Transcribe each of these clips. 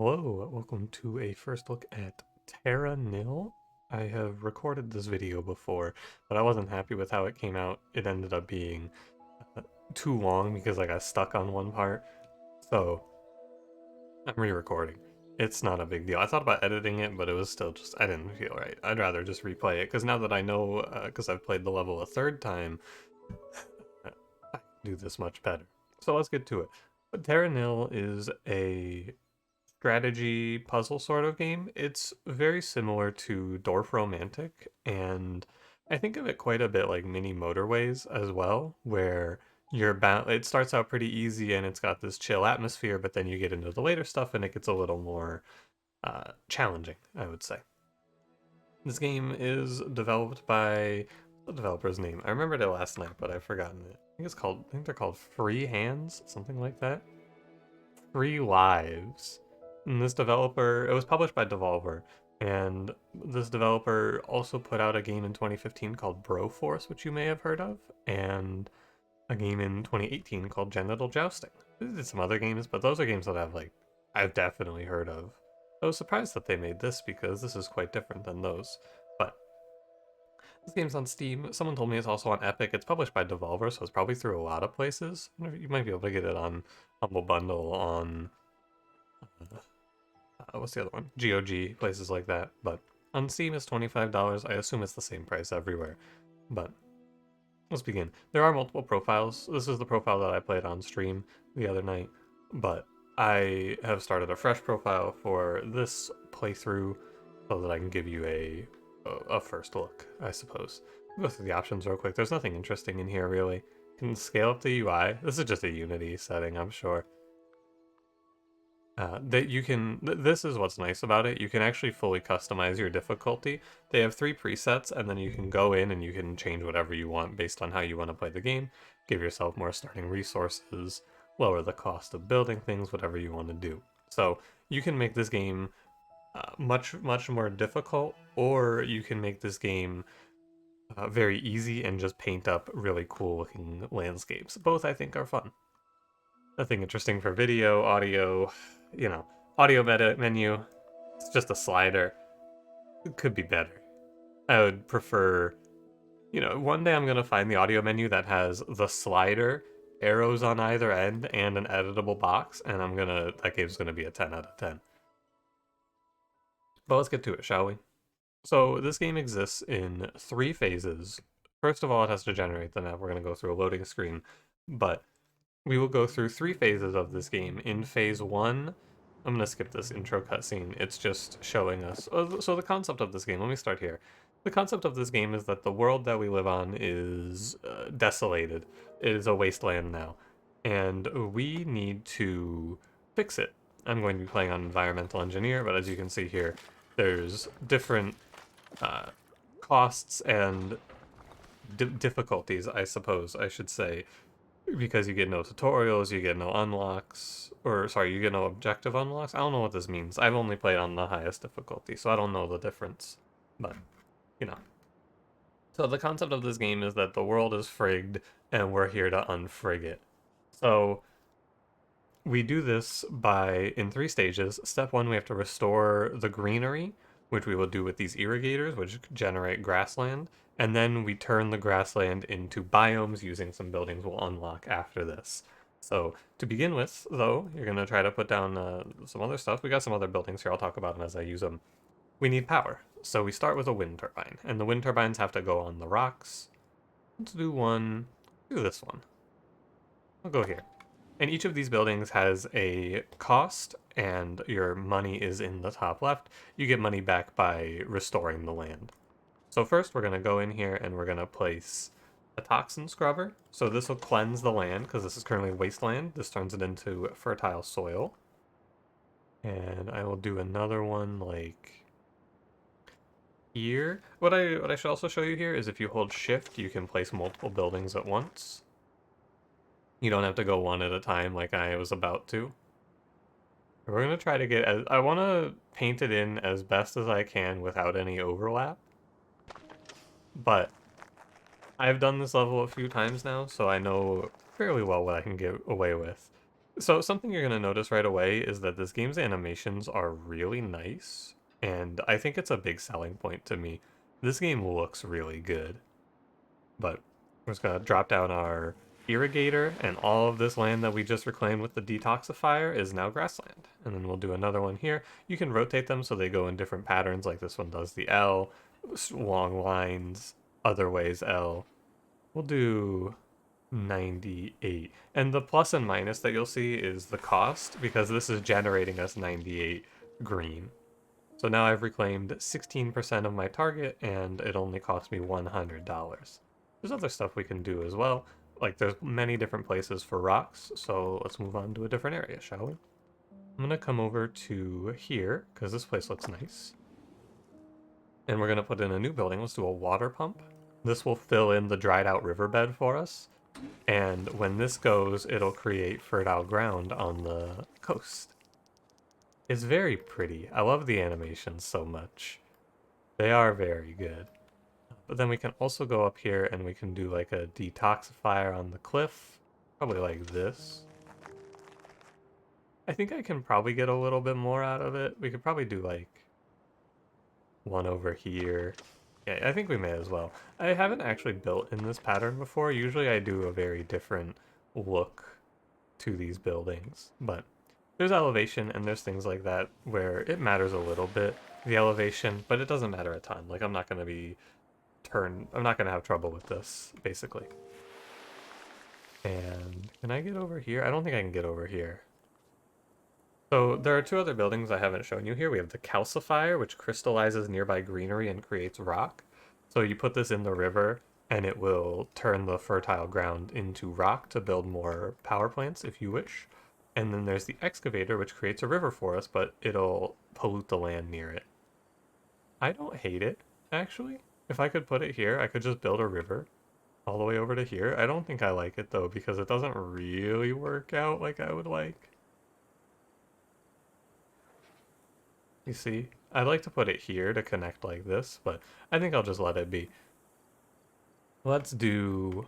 Hello, welcome to a first look at Terra Nil. I have recorded this video before, but I wasn't happy with how it came out. It ended up being uh, too long because I got stuck on one part, so I'm re-recording. It's not a big deal. I thought about editing it, but it was still just, I didn't feel right. I'd rather just replay it, because now that I know, because I've played the level a third time, I can do this much better. So let's get to it. Terra Nil is a strategy puzzle sort of game. It's very similar to Dorf Romantic, and I think of it quite a bit like mini motorways as well, where you're bound. It starts out pretty easy and it's got this chill atmosphere, but then you get into the later stuff and it gets a little more challenging, I would say. This game is developed by the developer's name. I remembered it last night, but I've forgotten it. I think they're called Free Hands, something like that. Three Lives. And this developer, it was published by Devolver, and this developer also put out a game in 2015 called Broforce, which you may have heard of, and a game in 2018 called Genital Jousting. They did some other games, but those are games that I've definitely heard of. I was surprised that they made this because this is quite different than those. But this game's on Steam. Someone told me it's also on Epic. It's published by Devolver, so it's probably through a lot of places. You might be able to get it on Humble Bundle, on what's the other one? GOG, places like that. But on Steam, it's $25. I assume it's the same price everywhere. But let's begin. There are multiple profiles. This is the profile that I played on stream the other night, but I have started a fresh profile for this playthrough so that I can give you a first look, I suppose. I'll go through the options real quick. There's nothing interesting in here, really. Can scale up the UI. This is just a Unity setting, I'm sure. That you can, this is what's nice about it. You can actually fully customize your difficulty. They have 3 presets, and then you can go in and you can change whatever you want based on how you want to play the game. Give yourself more starting resources, lower the cost of building things, whatever you want to do. So you can make this game much more difficult, or you can make this game very easy and just paint up really cool looking landscapes. Both I think are fun. Nothing interesting for video, audio, you know, audio menu. It's just a slider. It could be better. I would prefer, one day I'm gonna find the audio menu that has the slider, arrows on either end, and an editable box, and that game's gonna be a 10 out of 10. But let's get to it, shall we? So this game exists in 3 phases. First of all, it has to generate the map. We're gonna go through a loading screen, but we will go through 3 phases of this game. In phase 1, I'm going to skip this intro cutscene. It's just showing us. So the concept of this game, let me start here. The concept of this game is that the world that we live on is desolated. It is a wasteland now. And we need to fix it. I'm going to be playing on Environmental Engineer, but as you can see here, there's different uh, costs and difficulties, I suppose I should say, because you get no tutorials, you get no unlocks, or sorry, you get no objective unlocks. I don't know what this means. I've only played on the highest difficulty, so I don't know the difference. But, you know. So the concept of this game is that the world is frigged, and we're here to unfrig it. So we do this in 3 stages. Step 1, we have to restore the greenery, which we will do with these irrigators, which generate grassland. And then we turn the grassland into biomes using some buildings we'll unlock after this. So to begin with, though, you're going to try to put down some other stuff. We got some other buildings here. I'll talk about them as I use them. We need power. So we start with a wind turbine. And the wind turbines have to go on the rocks. Let's do this one. I'll go here. And each of these buildings has a cost, and your money is in the top left. You get money back by restoring the land. So first we're going to go in here and we're going to place a toxin scrubber. So this will cleanse the land because this is currently wasteland. This turns it into fertile soil. And I will do another one like here. What I should also show you here is if you hold shift, you can place multiple buildings at once. You don't have to go one at a time like I was about to. We're going to try to I want to paint it in as best as I can without any overlap. But I've done this level a few times now, so I know fairly well what I can get away with. So something you're going to notice right away is that this game's animations are really nice, and I think it's a big selling point to me. This game looks really good, but we're just going to drop down our irrigator, and all of this land that we just reclaimed with the detoxifier is now grassland. And then we'll do another one here. You can rotate them so they go in different patterns, like this one does the L, long lines, other ways L. We'll do 98. And the plus and minus that you'll see is the cost, because this is generating us 98 green. So now I've reclaimed 16% of my target, and it only cost me $100. There's other stuff we can do as well. Like, there's many different places for rocks, so let's move on to a different area, shall we? I'm gonna come over to here, because this place looks nice. And we're gonna put in a new building. Let's do a water pump. This will fill in the dried out riverbed for us. And when this goes, it'll create fertile ground on the coast. It's very pretty. I love the animations so much. They are very good. But then we can also go up here and we can do like a detoxifier on the cliff. Probably like this. I think I can probably get a little bit more out of it. We could probably do like one over here. Yeah, I think we may as well. I haven't actually built in this pattern before. Usually I do a very different look to these buildings, but there's elevation and there's things like that where it matters a little bit, the elevation, but it doesn't matter a ton. Like, I'm not going to have trouble with this, basically. And can I get over here? I don't think I can get over here. So there are two other buildings I haven't shown you here. We have the calcifier, which crystallizes nearby greenery and creates rock. So you put this in the river, and it will turn the fertile ground into rock to build more power plants if you wish. And then there's the excavator, which creates a river for us, but it'll pollute the land near it. I don't hate it, actually. If I could put it here, I could just build a river all the way over to here. I don't think I like it, though, because it doesn't really work out like I would like. You see? I'd like to put it here to connect like this, but I think I'll just let it be. Let's do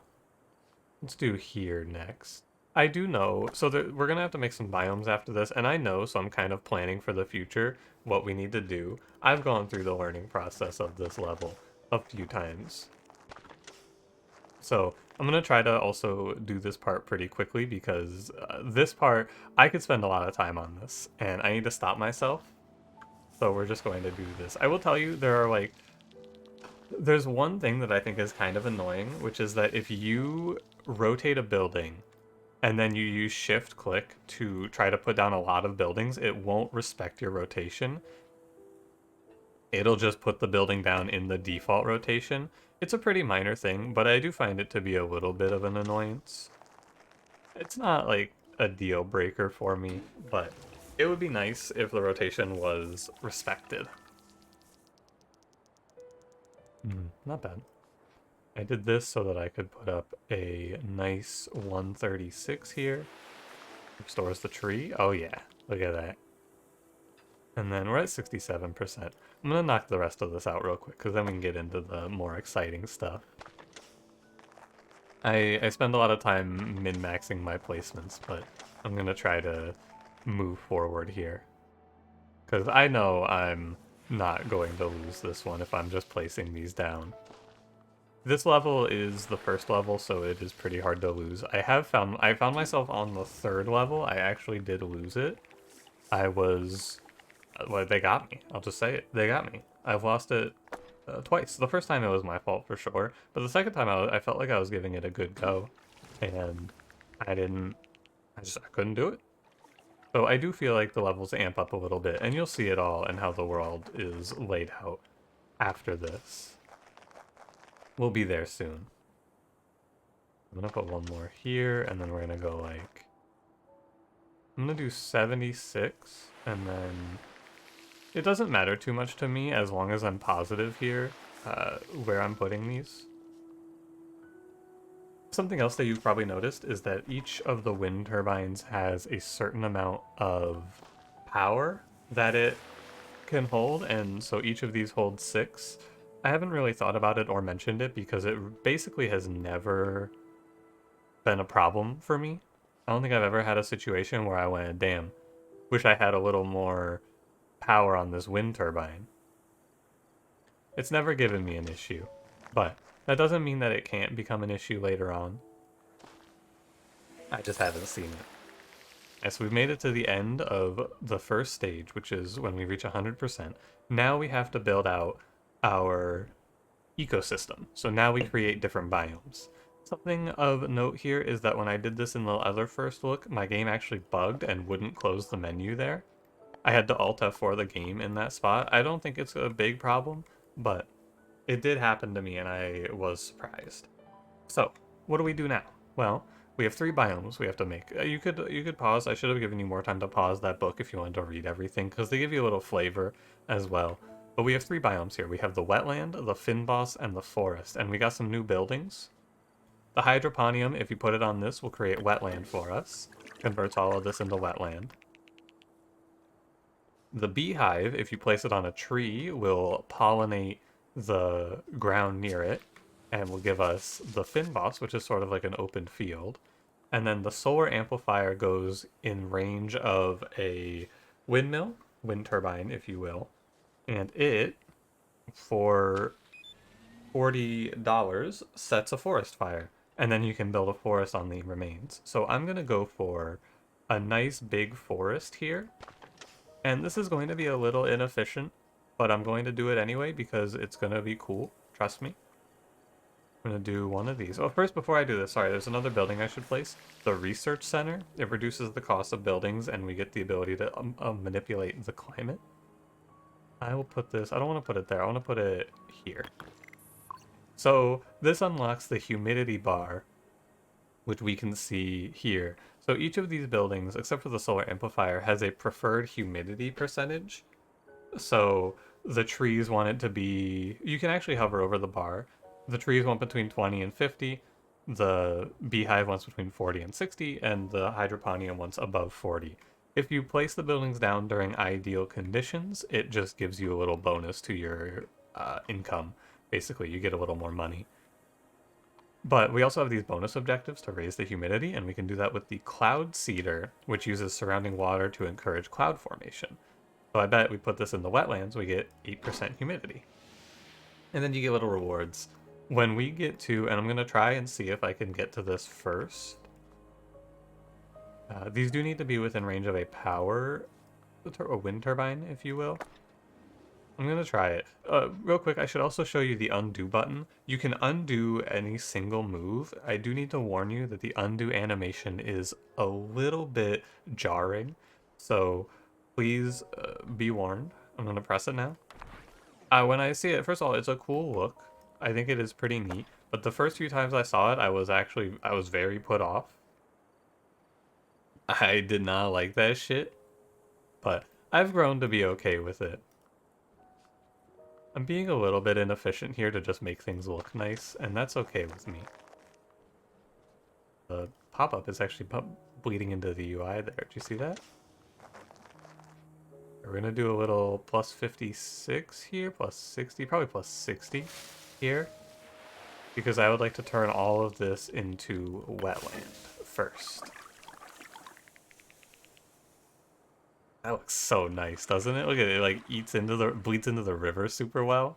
here next. I do know, so we're gonna have to make some biomes after this, and I know, so I'm kind of planning for the future what we need to do. I've gone through the learning process of this level a few times. So I'm gonna try to also do this part pretty quickly because this part, I could spend a lot of time on this, and I need to stop myself. So we're just going to do this. I will tell you, there's one thing that I think is kind of annoying, which is that if you rotate a building and then you use shift click to try to put down a lot of buildings, it won't respect your rotation. It'll just put the building down in the default rotation. It's a pretty minor thing, but I do find it to be a little bit of an annoyance. It's not like a deal breaker for me, but it would be nice if the rotation was respected. Not bad. I did this so that I could put up a nice 136 here. Restores the tree. Oh yeah, look at that. And then we're at 67%. I'm gonna knock the rest of this out real quick, because then we can get into the more exciting stuff. I spend a lot of time min-maxing my placements, but I'm gonna try to move forward here. Because I know I'm not going to lose this one if I'm just placing these down. This level is the first level, so it is pretty hard to lose. I found myself on the third level. I actually did lose it. Well, they got me. I'll just say it. They got me. I've lost it twice. The first time it was my fault for sure, but the second time I felt like I was giving it a good go, and I couldn't do it. So I do feel like the levels amp up a little bit, and you'll see it all and how the world is laid out after this. We'll be there soon. I'm gonna put one more here, and then we're gonna go like... I'm gonna do 76, and then... It doesn't matter too much to me as long as I'm positive here where I'm putting these. Something else that you've probably noticed is that each of the wind turbines has a certain amount of power that it can hold, and so each of these holds 6. I haven't really thought about it or mentioned it because it basically has never been a problem for me. I don't think I've ever had a situation where I went, damn, wish I had a little more power on this wind turbine. It's never given me an issue, but that doesn't mean that it can't become an issue later on. I just haven't seen it. And so we've made it to the end of the first stage, which is when we reach 100%. Now we have to build out our ecosystem. So now we create different biomes. Something of note here is that when I did this in the other first look, my game actually bugged and wouldn't close the menu there. I had to Alt F4 the game in that spot. I don't think it's a big problem, but it did happen to me and I was surprised. So, what do we do now? Well, we have 3 biomes we have to make. You could pause. I should have given you more time to pause that book if you wanted to read everything, because they give you a little flavor as well. But we have 3 biomes here. We have the wetland, the fynbos, and the forest, and we got some new buildings. The hydroponium, if you put it on this, will create wetland for us. Converts all of this into wetland. The beehive, if you place it on a tree, will pollinate the ground near it and will give us the fynbos, which is sort of like an open field. And then the solar amplifier goes in range of a windmill, wind turbine, if you will. And it, for $40, sets a forest fire. And then you can build a forest on the remains. So I'm going to go for a nice big forest here. And this is going to be a little inefficient, but I'm going to do it anyway because it's going to be cool. Trust me. I'm going to do one of these. Oh, first, before I do this, sorry, there's another building I should place. The research center. It reduces the cost of buildings, and we get the ability to manipulate the climate. I will put this, I don't want to put it there. I want to put it here. So this unlocks the humidity bar, which we can see here. So each of these buildings, except for the solar amplifier, has a preferred humidity percentage. So the trees want it to be, you can actually hover over the bar. The trees want between 20 and 50. The beehive wants between 40 and 60, and the hydroponium wants above 40. If you place the buildings down during ideal conditions, it just gives you a little bonus to your income. Basically, you get a little more money. But we also have these bonus objectives to raise the humidity, and we can do that with the cloud seeder, which uses surrounding water to encourage cloud formation. So I bet we put this in the wetlands, we get 8% humidity. And then you get little rewards. When we get to, and I'm going to try and see if I can get to this first. These do need to be within range of a wind turbine, if you will. I'm going to try it. Real quick, I should also show you the undo button. You can undo any single move. I do need to warn you that the undo animation is a little bit jarring. So please be warned. I'm going to press it now. When I see it, first of all, it's a cool look. I think it is pretty neat. But the first few times I saw it, I was very put off. I did not like that shit. But I've grown to be okay with it. I'm being a little bit inefficient here to just make things look nice, and that's okay with me. The pop-up is actually bleeding into the UI there. Do you see that? We're going to do a little plus 56 here, plus 60, probably plus 60 here. Because I would like to turn all of this into wetland first. That looks so nice, doesn't it? Look at it, like bleeds into the river super well.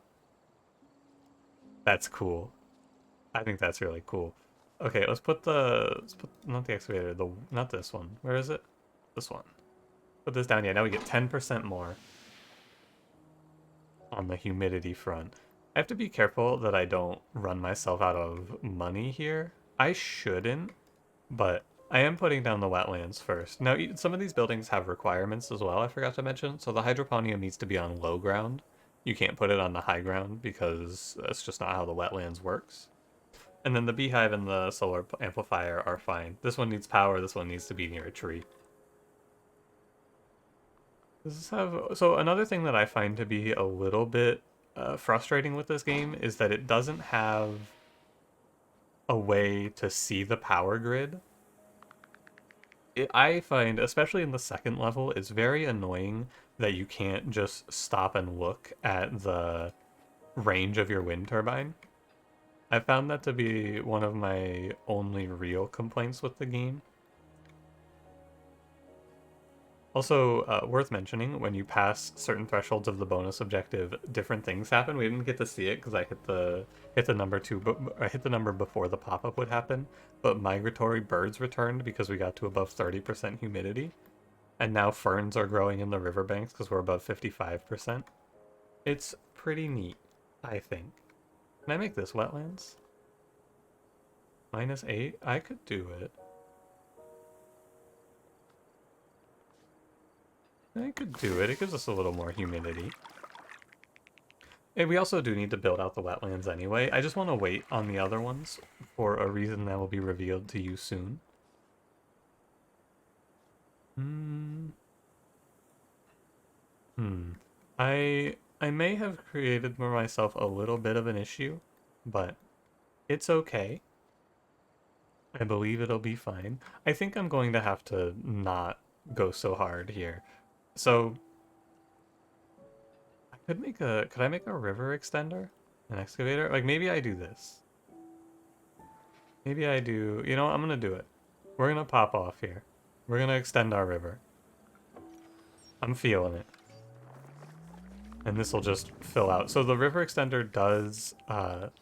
That's cool. I think that's really cool. Okay, let's put not the excavator, not this one. Where is it? This one. Put this down. Yeah, now we get 10% more on the humidity front. I have to be careful that I don't run myself out of money here. I shouldn't, but I am putting down the wetlands first. Now, some of these buildings have requirements as well, I forgot to mention. So the hydroponium needs to be on low ground. You can't put it on the high ground because that's just not how the wetlands works. And then the beehive and the solar amplifier are fine. This one needs power, this one needs to be near a tree. Does this have... So another thing that I find to be a little bit frustrating with this game is that it doesn't have a way to see the power grid. I find, especially in the second level, it's very annoying that you can't just stop and look at the range of your wind turbine. I found that to be one of my only real complaints with the game. Also, worth mentioning, when you pass certain thresholds of the bonus objective, different things happen. We didn't get to see it because I hit the number two, but I hit the number before the pop up would happen. But migratory birds returned because we got to above 30% humidity, and now ferns are growing in the riverbanks because we're above 55%. It's pretty neat, I think. Can I make this wetlands? -8? I could do it. I could do it. It gives us a little more humidity. And we also do need to build out the wetlands anyway. I just want to wait on the other ones for a reason that will be revealed to you soon. Hmm. Hmm. I may have created for myself a little bit of an issue, but it's okay. I believe it'll be fine. I think I'm going to have to not go so hard here. So could I make a river extender? An excavator? Like maybe I do this. Maybe I do, you know what, I'm gonna do it. We're gonna pop off here. We're gonna extend our river. I'm feeling it. And this will just fill out. So the river extender does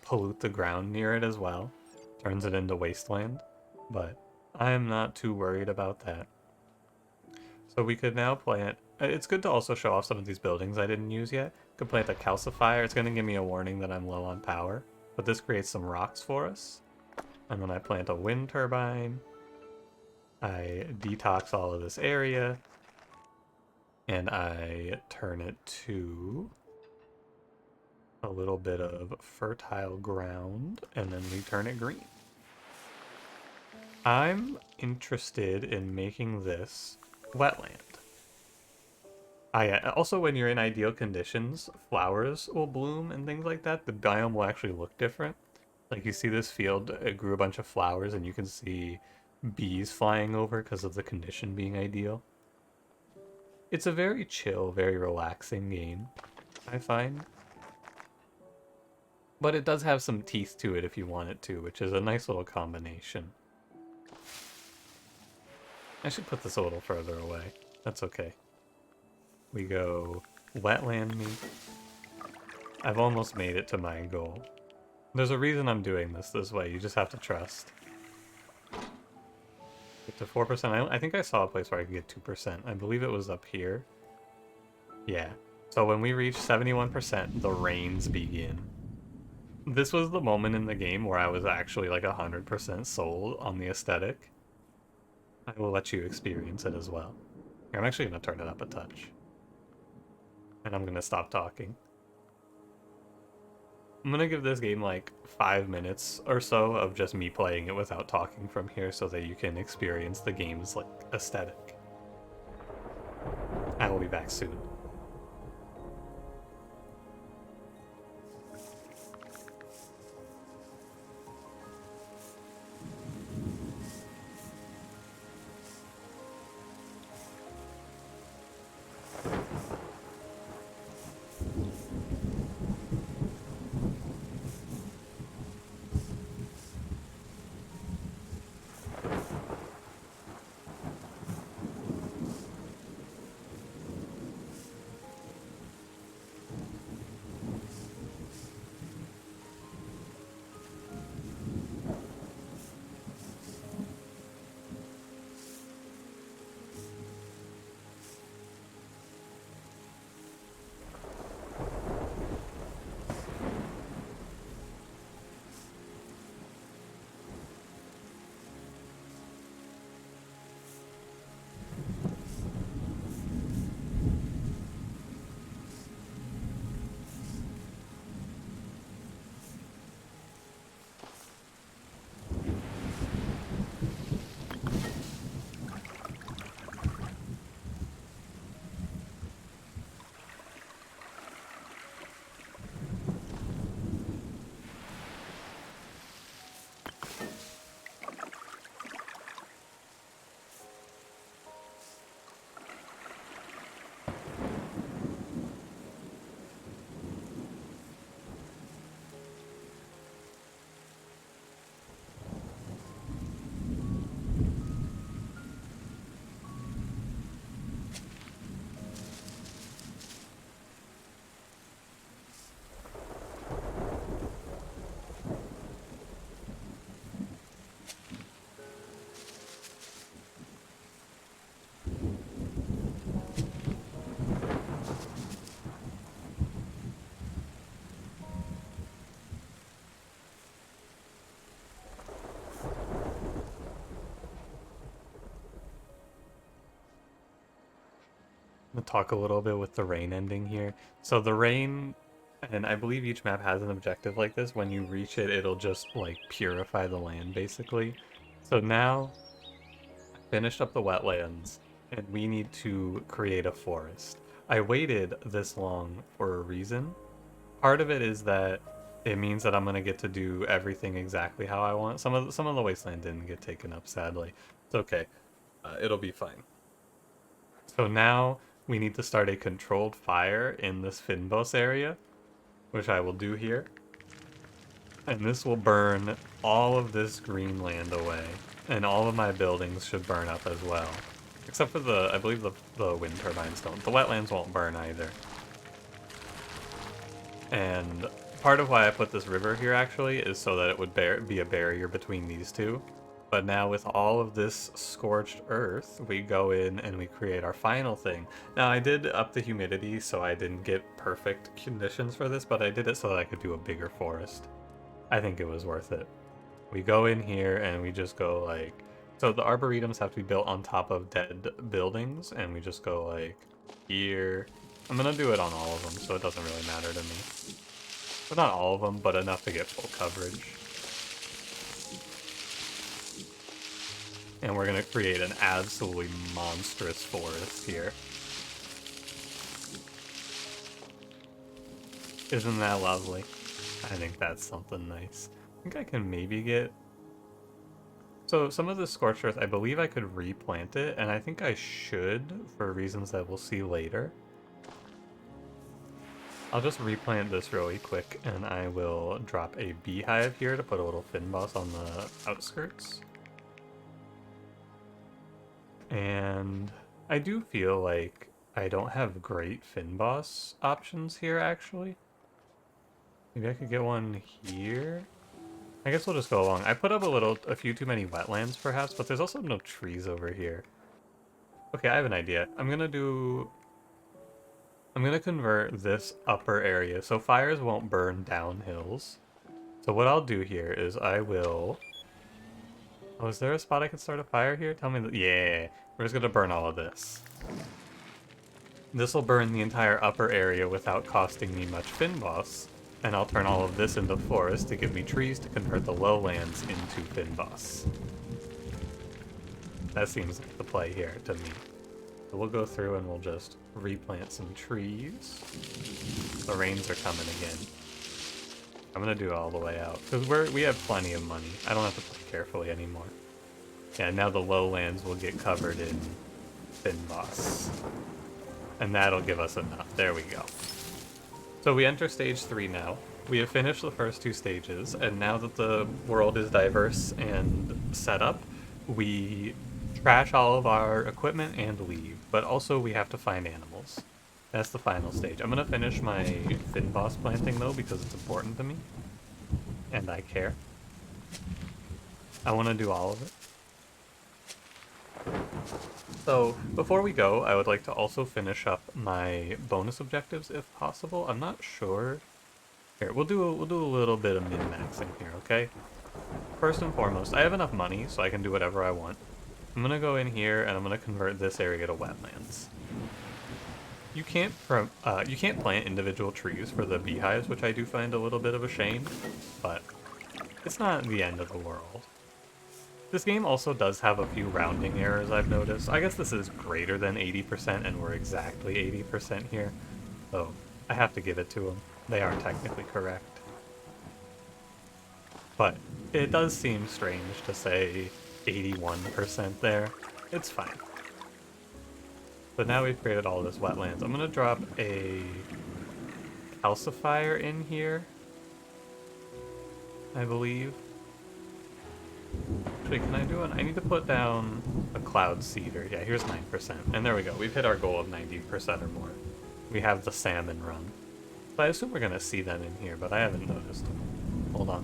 pollute the ground near it as well. Turns it into wasteland. But I'm not too worried about that. So we could now plant... It's good to also show off some of these buildings I didn't use yet. Could plant a calcifier. It's going to give me a warning that I'm low on power. But this creates some rocks for us. And then I plant a wind turbine. I detox all of this area. And I turn it to a little bit of fertile ground. And then we turn it green. I'm interested in making this wetland. Also, when you're in ideal conditions, flowers will bloom and things like that. The biome will actually look different. Like you see this field, it grew a bunch of flowers and you can see bees flying over because of the condition being ideal. It's a very chill, very relaxing game, I find. But it does have some teeth to it if you want it to, which is a nice little combination. I should put this a little further away. That's okay. We go wetland meat. I've almost made it to my goal. There's a reason I'm doing this way. You just have to trust. Get to 4%. I think I saw a place where I could get 2%. I believe it was up here. Yeah. So when we reach 71%, the rains begin. This was the moment in the game where I was actually like 100% sold on the aesthetic. I will let you experience it as well. Here, I'm actually going to turn it up a touch. And I'm going to stop talking. I'm gonna give this game like 5 minutes or so of just me playing it without talking from here so that you can experience the game's like aesthetic. I will be back soon. I'm gonna talk a little bit with the rain ending here. So the rain, and I believe each map has an objective like this. When you reach it, it'll just like purify the land basically. So now I finished up the wetlands and we need to create a forest. I waited this long for a reason. Part of it is that it means that I'm gonna get to do everything exactly how I want. Some of the wasteland didn't get taken up, sadly. It's okay. It'll be fine. So now we need to start a controlled fire in this Finbos area, which I will do here. And this will burn all of this green land away. And all of my buildings should burn up as well. Except for I believe the wind turbines don't. The wetlands won't burn either. And part of why I put this river here actually is so that it would be a barrier between these two. But now with all of this scorched earth, we go in and we create our final thing. Now I did up the humidity so I didn't get perfect conditions for this, but I did it so that I could do a bigger forest. I think it was worth it. We go in here and we just go like, so the arboretums have to be built on top of dead buildings, and we just go like here. I'm gonna do it on all of them, so it doesn't really matter to me. But not all of them, but enough to get full coverage. And we're gonna create an absolutely monstrous forest here. Isn't that lovely? I think that's something nice. I think I can maybe get... So some of the scorched earth, I believe I could replant it, and I think I should, for reasons that we'll see later. I'll just replant this really quick, and I will drop a beehive here to put a little Finboss on the outskirts. And I do feel like I don't have great Finboss options here, actually. Maybe I could get one here? I guess we'll just go along. I put up a few too many wetlands, perhaps, but there's also no trees over here. Okay, I have an idea. I'm gonna convert this upper area so fires won't burn down hills. So what I'll do here is I will... Oh, is there a spot I can start a fire here? Tell me that... Yeah, we're just gonna burn all of this. This will burn the entire upper area without costing me much Finboss, and I'll turn all of this into forest to give me trees to convert the lowlands into Finboss. That seems like the play here to me. So we'll go through and we'll just replant some trees. The rains are coming again. I'm gonna do it all the way out, because we have plenty of money. I don't have to play carefully anymore. Yeah, now the lowlands will get covered in Finboss. And that'll give us enough. There we go. So we enter stage 3 now. We have finished the first 2 stages, and now that the world is diverse and set up, we trash all of our equipment and leave. But also we have to find animals. That's the final stage. I'm gonna finish my Finboss planting though, because it's important to me. And I care. I want to do all of it. So, before we go, I would like to also finish up my bonus objectives if possible. I'm not sure. Here, we'll do a little bit of min-maxing here, okay? First and foremost, I have enough money, so I can do whatever I want. I'm gonna go in here, and I'm gonna convert this area to wetlands. You can't plant individual trees for the beehives, which I do find a little bit of a shame, but it's not the end of the world. This game also does have a few rounding errors I've noticed. I guess this is greater than 80% and we're exactly 80% here. So I have to give it to them. They are technically correct. But it does seem strange to say 81% there. It's fine. But now we've created all this wetlands. I'm going to drop a calcifier in here, I believe. Actually, can I do it? I need to put down a cloud seeder. Yeah, here's 9%. And there we go. We've hit our goal of 90% or more. We have the salmon run. So I assume we're going to see them in here, but I haven't noticed. Hold on.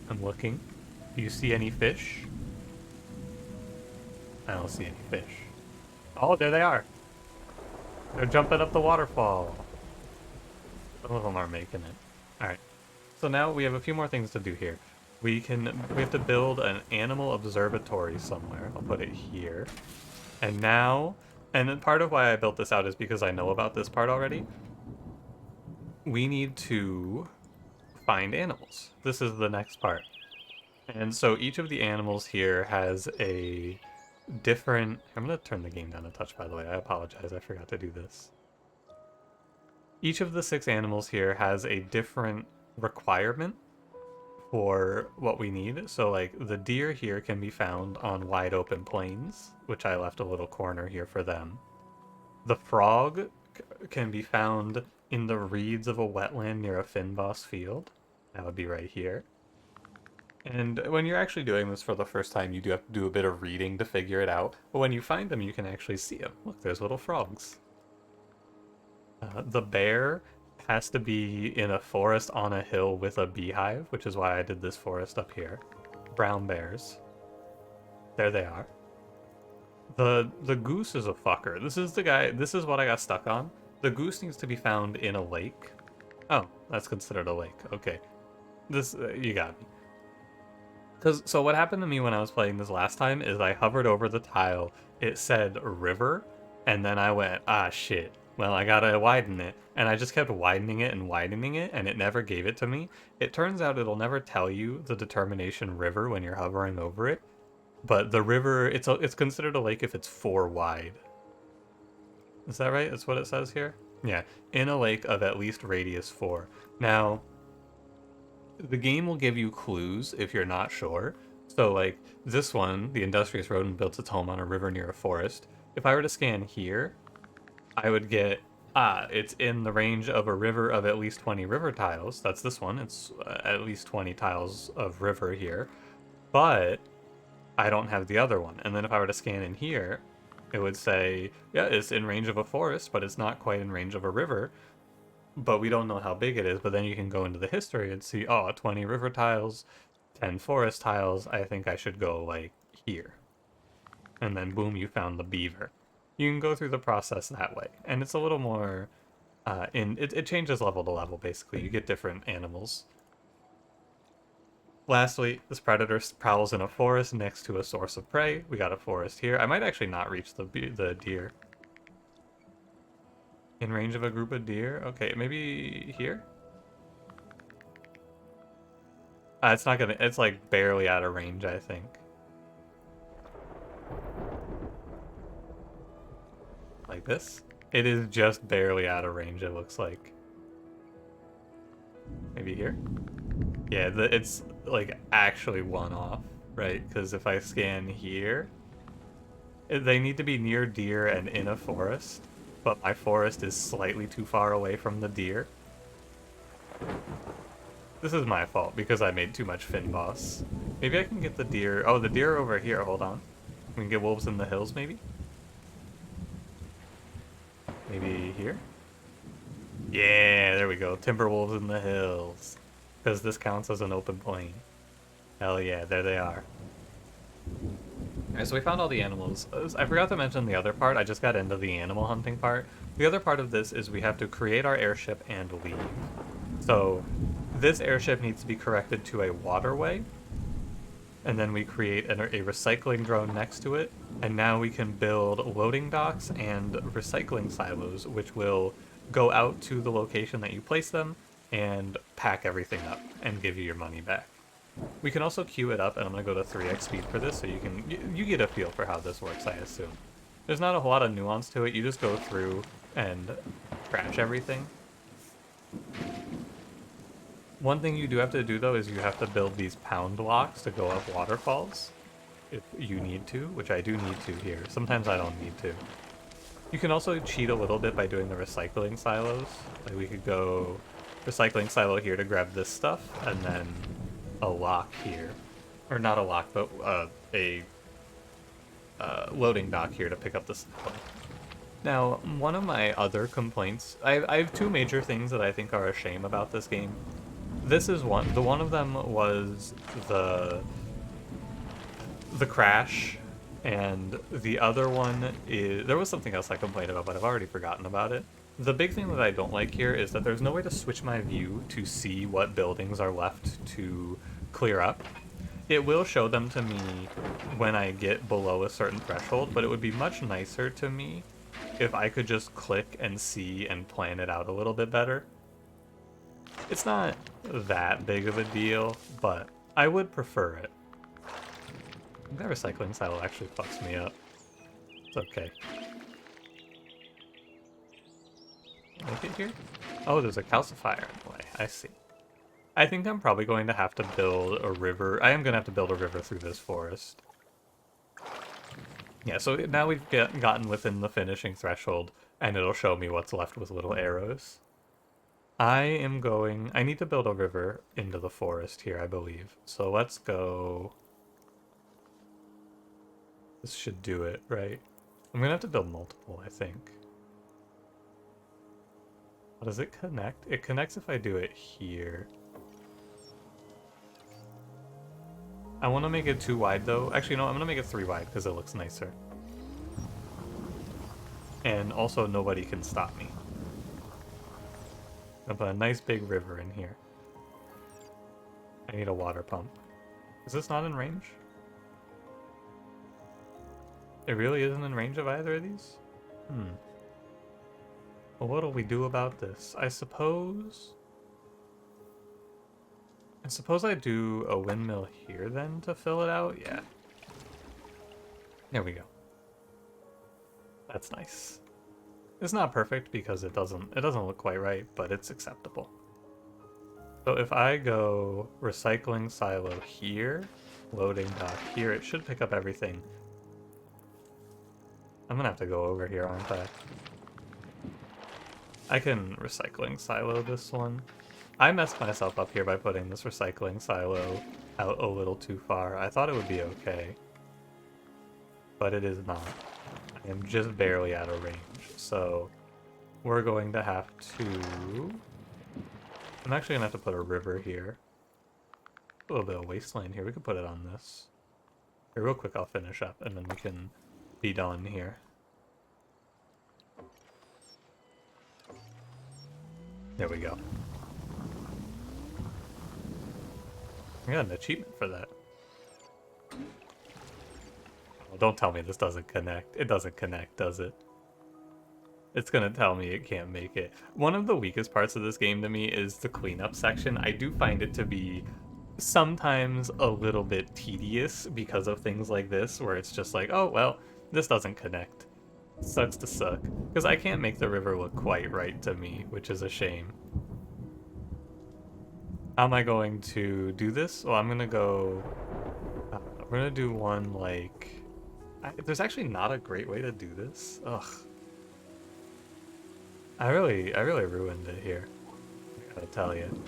I'm looking. Do you see any fish? I don't see any fish. Oh, there they are. They're jumping up the waterfall. Some of them are making it. Alright. So now we have a few more things to do here. We have to build an animal observatory somewhere. I'll put it here. And now And then part of why I built this out is because I know about this part already. We need to find animals. This is the next part. And so each of the animals here has a different... I'm going to turn the game down a touch, by the way. I apologize. I forgot to do this. Each of the 6 animals here has a different requirement for what we need. So, like, the deer here can be found on wide open plains, which I left a little corner here for them. The frog can be found in the reeds of a wetland near a Finboss field. That would be right here. And when you're actually doing this for the first time, you do have to do a bit of reading to figure it out. But when you find them, you can actually see them. Look, there's little frogs. The bear has to be in a forest on a hill with a beehive, which is why I did this forest up here. Brown bears. There they are. The goose is a fucker. This is the guy, this is what I got stuck on. The goose needs to be found in a lake. Oh, that's considered a lake. Okay. This, you got me. So what happened to me when I was playing this last time is I hovered over the tile, it said river, and then I went, ah shit, well I gotta widen it, and I just kept widening it, and it never gave it to me. It turns out it'll never tell you the determination river when you're hovering over it, but the river, it's considered a lake if it's 4 wide. Is that right? That's what it says here? Yeah, in a lake of at least radius 4. Now, the game will give you clues if you're not sure. So, like, this one, the industrious rodent built its home on a river near a forest. If I were to scan here, I would get, it's in the range of a river of at least 20 river tiles. That's this one. It's at least 20 tiles of river here. But I don't have the other one. And then if I were to scan in here, it would say, yeah, it's in range of a forest, but it's not quite in range of a river. But we don't know how big it is. But then you can go into the history and see, oh, 20 river tiles, 10 forest tiles. I think I should go, like, here. And then, boom, you found the beaver. You can go through the process that way. And it's a little more, it changes level to level, basically. You get different animals. Lastly, this predator prowls in a forest next to a source of prey. We got a forest here. I might actually not reach the deer. In range of a group of deer? Okay, maybe here? It's not gonna, it's like barely out of range, I think. Like this? It is just barely out of range, it looks like. Maybe here? Yeah, it's like actually one off, right? Because if I scan here, they need to be near deer and in a forest, but my forest is slightly too far away from the deer. This is my fault because I made too much Finboss. Maybe I can get the deer. Oh, the deer are over here. Hold on. We can get wolves in the hills, maybe? Maybe here? Yeah, there we go. Timber wolves in the hills. Because this counts as an open plain. Hell yeah, there they are. Alright, so we found all the animals. I forgot to mention the other part. I just got into the animal hunting part. The other part of this is we have to create our airship and leave. So this airship needs to be corrected to a waterway. And then we create a recycling drone next to it. And now we can build loading docks and recycling silos, which will go out to the location that you place them and pack everything up and give you your money back. We can also queue it up, and I'm going to go to 3x speed for this so you get a feel for how this works, I assume. There's not a whole lot of nuance to it. You just go through and crash everything. One thing you do have to do, though, is you have to build these pound blocks to go up waterfalls. If you need to, which I do need to here. Sometimes I don't need to. You can also cheat a little bit by doing the recycling silos. Like we could go recycling silo here to grab this stuff, and then a lock here. Or not a lock, but a loading dock here to pick up the stuff. Now, one of my other complaints... I have 2 major things that I think are a shame about this game. This is one. The one of them was the crash, and the other one is... There was something else I complained about, but I've already forgotten about it. The big thing that I don't like here is that there's no way to switch my view to see what buildings are left to clear up. It will show them to me when I get below a certain threshold, but it would be much nicer to me if I could just click and see and plan it out a little bit better. It's not that big of a deal, but I would prefer it. That recycling silo actually fucks me up. It's okay. Make it here? Oh, there's a calcifier in the way. I see. I think I'm probably going to have to build a river. I am going to have to build a river through this forest. Yeah, so now we've gotten within the finishing threshold, and it'll show me what's left with little arrows. I need to build a river into the forest here, I believe. So let's go. This should do it, right? I'm gonna have to build multiple, I think. How does it connect? It connects if I do it here. I want to make it 2 wide though. Actually, no, I'm gonna make it 3 wide because it looks nicer. And also nobody can stop me. I'll put a nice big river in here. I need a water pump. Is this not in range? It really isn't in range of either of these? Well, what'll we do about this? I suppose I do a windmill here then to fill it out? Yeah. There we go. That's nice. It's not perfect because it doesn't look quite right, but it's acceptable. So if I go recycling silo here, loading dock here, it should pick up everything. I'm gonna have to go over here, aren't I? I can recycling silo this one. I messed myself up here by putting this recycling silo out a little too far. I thought it would be okay, but it is not. I am just barely out of range, so we're going to have to... I'm actually gonna have to put a river here. A little bit of wasteland here. We could put it on this. Here, real quick, I'll finish up, and then we can be done here. There we go. I got an achievement for that. Oh, don't tell me this doesn't connect. It doesn't connect, does it? It's gonna tell me it can't make it. One of the weakest parts of this game to me is the cleanup section. I do find it to be sometimes a little bit tedious because of things like this, where it's just like, oh, well, this doesn't connect. Sucks to suck. Because I can't make the river look quite right to me, which is a shame. How am I going to do this? Well, I'm gonna go... we're gonna do one, like... there's actually not a great way to do this. Ugh. I really ruined it here. I gotta tell you.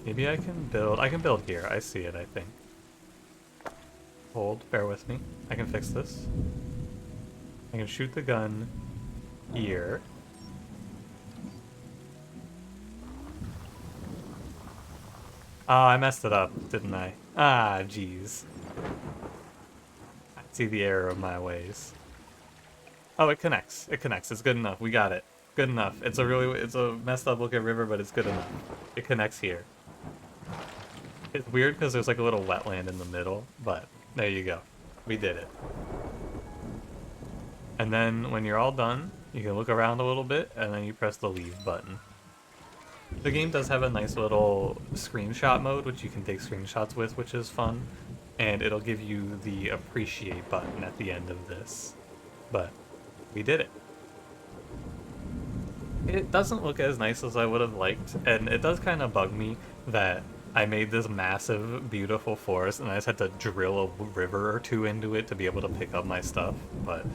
Maybe I can build here. I see it, I think. Hold, bear with me. I can fix this. I can shoot the gun here. Oh, I messed it up, didn't I? Ah, jeez. I see the error of my ways. Oh, it connects. It connects. It's good enough. We got it. Good enough. It's a messed up looking river, but it's good enough. It connects here. It's weird because there's like a little wetland in the middle, but there you go. We did it. And then when you're all done, you can look around a little bit, and then you press the leave button. The game does have a nice little screenshot mode, which you can take screenshots with, which is fun. And it'll give you the appreciate button at the end of this. But we did it. It doesn't look as nice as I would have liked, and it does kind of bug me that I made this massive, beautiful forest, and I just had to drill a river or two into it to be able to pick up my stuff, but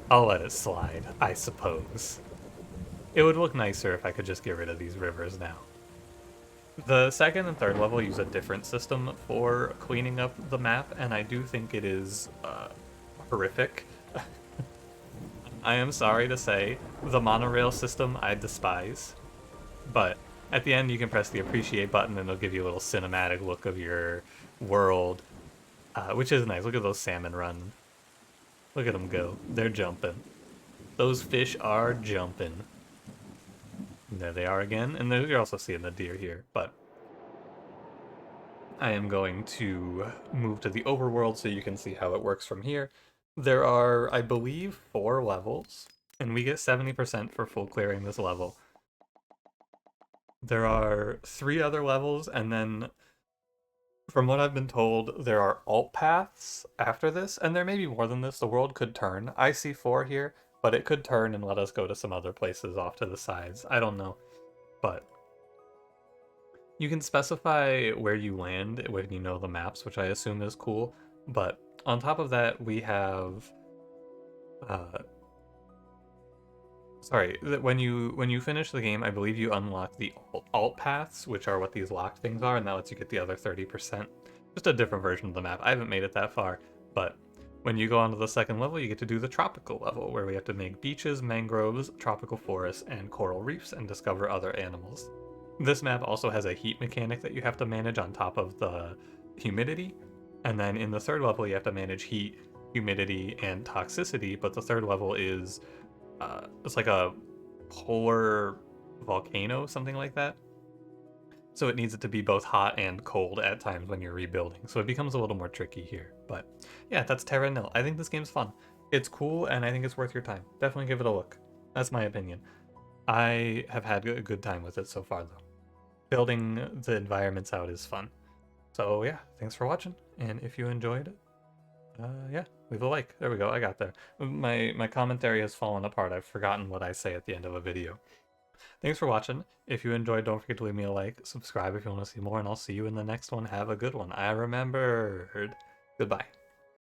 I'll let it slide, I suppose. It would look nicer if I could just get rid of these rivers now. The second and third level use a different system for cleaning up the map, and I do think it is horrific. I am sorry to say, the monorail system I despise, but at the end you can press the appreciate button and it'll give you a little cinematic look of your world, which is nice. Look at those salmon run. Look at them go. They're jumping. Those fish are jumping. There they are again, and you're also seeing the deer here, but I am going to move to the overworld so you can see how it works from here. There are, I believe, 4 levels, and we get 70% for full clearing this level. There are 3 other levels, and then from what I've been told, there are alt paths after this, and there may be more than this. The world could turn. I see 4 here, but it could turn and let us go to some other places off to the sides. I don't know, but you can specify where you land when you know the maps, which I assume is cool. But on top of that, we have uh, sorry, when you finish the game, I believe you unlock the alt paths, which are what these locked things are, and that lets you get the other 30%. Just a different version of the map. I haven't made it that far, but when you go on to the second level, you get to do the tropical level, where we have to make beaches, mangroves, tropical forests, and coral reefs, and discover other animals. This map also has a heat mechanic that you have to manage on top of the humidity, and then in the third level, you have to manage heat, humidity, and toxicity, but the third level is it's like a polar volcano, something like that. So it needs it to be both hot and cold at times when you're rebuilding. So it becomes a little more tricky here. But yeah, that's Terra Nil. I think this game's fun. It's cool, and I think it's worth your time. Definitely give it a look. That's my opinion. I have had a good time with it so far, though. Building the environments out is fun. So yeah, thanks for watching. And if you enjoyed it, yeah, leave a like. There we go. I got there. My commentary has fallen apart. I've forgotten what I say at the end of a video. Thanks for watching. If you enjoyed, don't forget to leave me a like, subscribe if you want to see more, and I'll see you in the next one. Have a good one. I remembered. Goodbye.